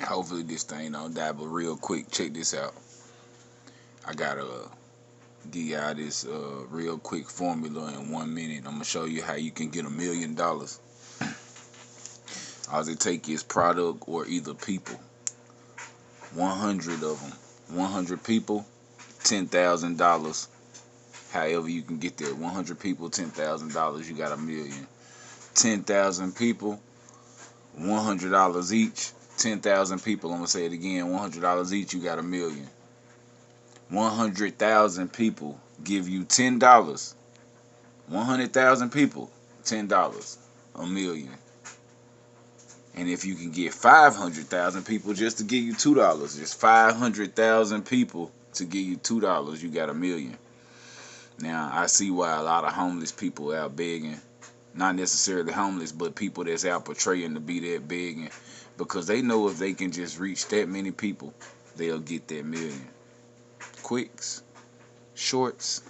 Hopefully this thing don't die, but real quick, check this out. I gotta give y'all this real quick formula in 1 minute. I'm gonna show you how you can get $1 million. All it take is product or either people. 100 of them. 100 people, $10,000. However you can get there. 100 people, $10,000. You got $1 million. 10,000 people, $100 each. 10,000 people, I'm gonna say it again. $100 each. You got $1 million. 100,000 people give you $10. 100,000 people, $10. $1 million. And if you can get 500,000 people just to give you $2, just 500,000 people to give you $2, you got $1 million. Now, I see why a lot of homeless people out begging. Not necessarily homeless, but people that's out portraying to be that begging. Because they know if they can just reach that many people, they'll get that $1 million. Quicks, shorts,